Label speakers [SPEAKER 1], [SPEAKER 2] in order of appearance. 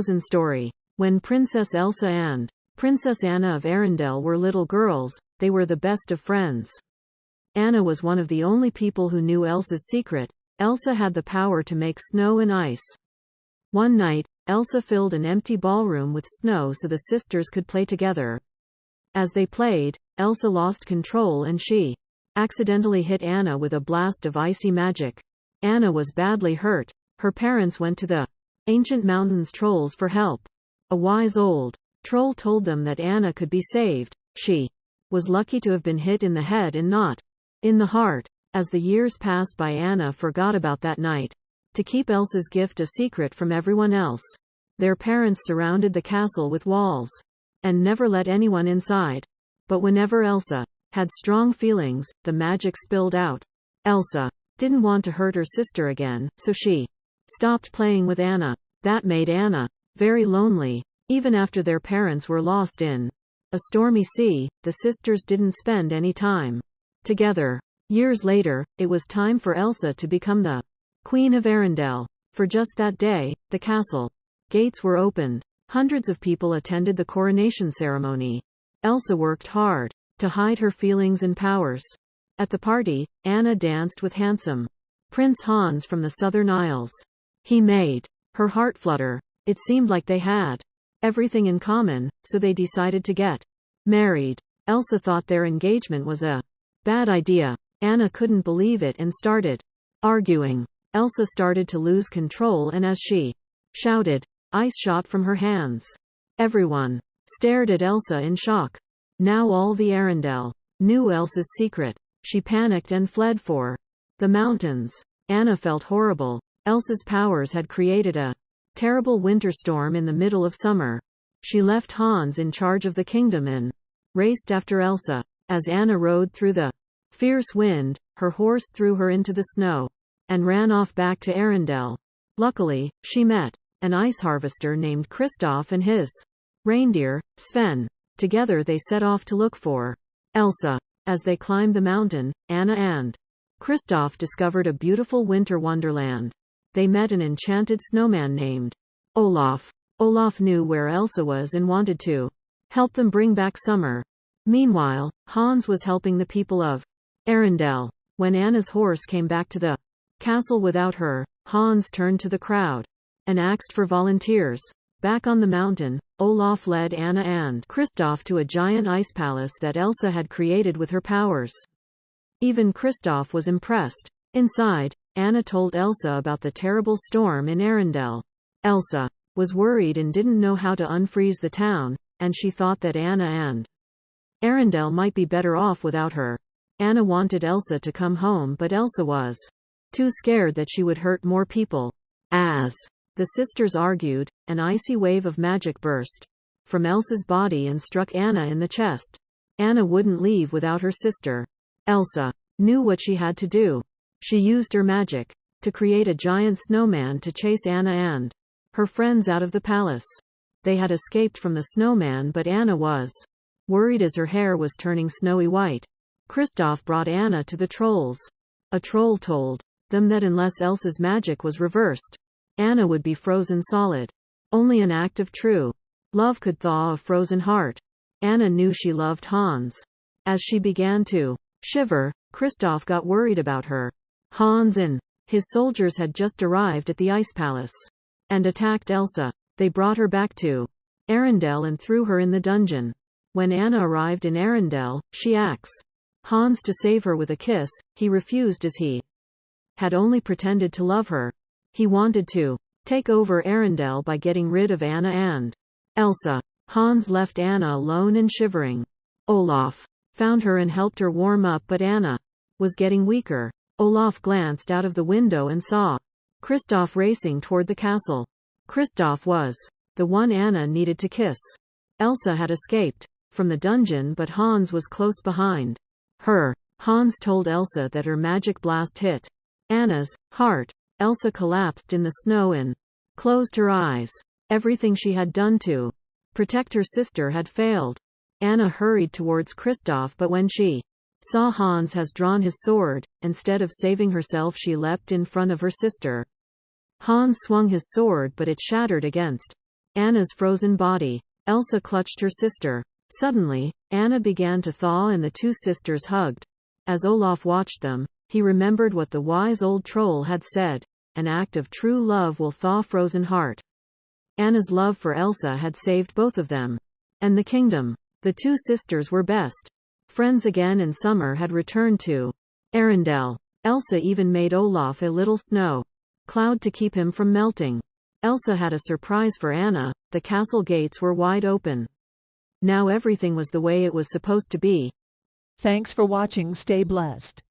[SPEAKER 1] Frozen story. When Princess Elsa and Princess Anna of Arendelle were little girls, they were the best of friends. Anna was one of the only people who knew Elsa's secret. Elsa had the power to make snow and ice. One night, Elsa filled an empty ballroom with snow so the sisters could play together. As they played, Elsa lost control and she accidentally hit Anna with a blast of icy magic. Anna was badly hurt. Her parents went to the ancient mountains trolls for help. A wise old troll told them that Anna could be saved. She was lucky to have been hit in the head and not in the heart. As the years passed by, Anna forgot about that night. To keep Elsa's gift a secret from everyone else, their parents surrounded the castle with walls and never let anyone inside. But whenever Elsa had strong feelings, the magic spilled out. Elsa didn't want to hurt her sister again, so she stopped playing with Anna. That made Anna very lonely. Even after their parents were lost in a stormy sea, the sisters didn't spend any time together. Years later, it was time for Elsa to become the Queen of Arendelle. For just that day, the castle gates were opened. Hundreds of people attended the coronation ceremony. Elsa worked hard to hide her feelings and powers. At the party, Anna danced with handsome Prince Hans from the Southern Isles. He made her heart flutter. It seemed like they had everything in common, so they decided to get married. Elsa thought their engagement was a bad idea. Anna couldn't believe it and started arguing. Elsa started to lose control, and as she shouted, ice shot from her hands. Everyone stared at Elsa in shock. Now all the Arendelle knew Elsa's secret. She panicked and fled for the mountains. Anna felt horrible. Elsa's powers had created a terrible winter storm in the middle of summer. She left Hans in charge of the kingdom and raced after Elsa. As Anna rode through the fierce wind, her horse threw her into the snow and ran off back to Arendelle. Luckily, she met an ice harvester named Kristoff and his reindeer, Sven. Together they set off to look for Elsa. As they climbed the mountain, Anna and Kristoff discovered a beautiful winter wonderland. They met an enchanted snowman named Olaf. Olaf knew where Elsa was and wanted to help them bring back summer. Meanwhile, Hans was helping the people of Arendelle. When Anna's horse came back to the castle without her, Hans turned to the crowd and asked for volunteers. Back on the mountain, Olaf led Anna and Kristoff to a giant ice palace that Elsa had created with her powers. Even Kristoff was impressed. Inside, Anna told Elsa about the terrible storm in Arendelle. Elsa was worried and didn't know how to unfreeze the town, and she thought that Anna and Arendelle might be better off without her. Anna wanted Elsa to come home, but Elsa was too scared that she would hurt more people. As the sisters argued, an icy wave of magic burst from Elsa's body and struck Anna in the chest. Anna wouldn't leave without her sister. Elsa knew what she had to do. She used her magic to create a giant snowman to chase Anna and her friends out of the palace. They had escaped from the snowman, but Anna was worried as her hair was turning snowy white. Kristoff brought Anna to the trolls. A troll told them that unless Elsa's magic was reversed, Anna would be frozen solid. Only an act of true love could thaw a frozen heart. Anna knew she loved Hans. As she began to shiver, Kristoff got worried about her. Hans and his soldiers had just arrived at the ice palace and attacked Elsa. They brought her back to Arendelle and threw her in the dungeon. When Anna arrived in Arendelle, she asked Hans to save her with a kiss. He refused as he had only pretended to love her. He wanted to take over Arendelle by getting rid of Anna and Elsa. Hans left Anna alone and shivering. Olaf found her and helped her warm up, but Anna was getting weaker. Olaf glanced out of the window and saw Kristoff racing toward the castle. Kristoff was the one Anna needed to kiss. Elsa had escaped from the dungeon, but Hans was close behind her. Hans told Elsa that her magic blast hit Anna's heart. Elsa collapsed in the snow and closed her eyes. Everything she had done to protect her sister had failed. Anna hurried towards Kristoff, but when she saw Hans has drawn his sword, instead of saving herself she leapt in front of her sister. Hans swung his sword, but it shattered against Anna's frozen body. Elsa clutched her sister. Suddenly, Anna began to thaw and the two sisters hugged. As Olaf watched them, he remembered what the wise old troll had said, "An act of true love will thaw frozen heart." Anna's love for Elsa had saved both of them. And the kingdom. The two sisters were best friends again, and summer had returned to Arendelle. Elsa even made Olaf a little snow cloud to keep him from melting. Elsa had a surprise for Anna. The castle gates were wide open. Now everything was the way it was supposed to be.
[SPEAKER 2] Thanks for watching. Stay blessed.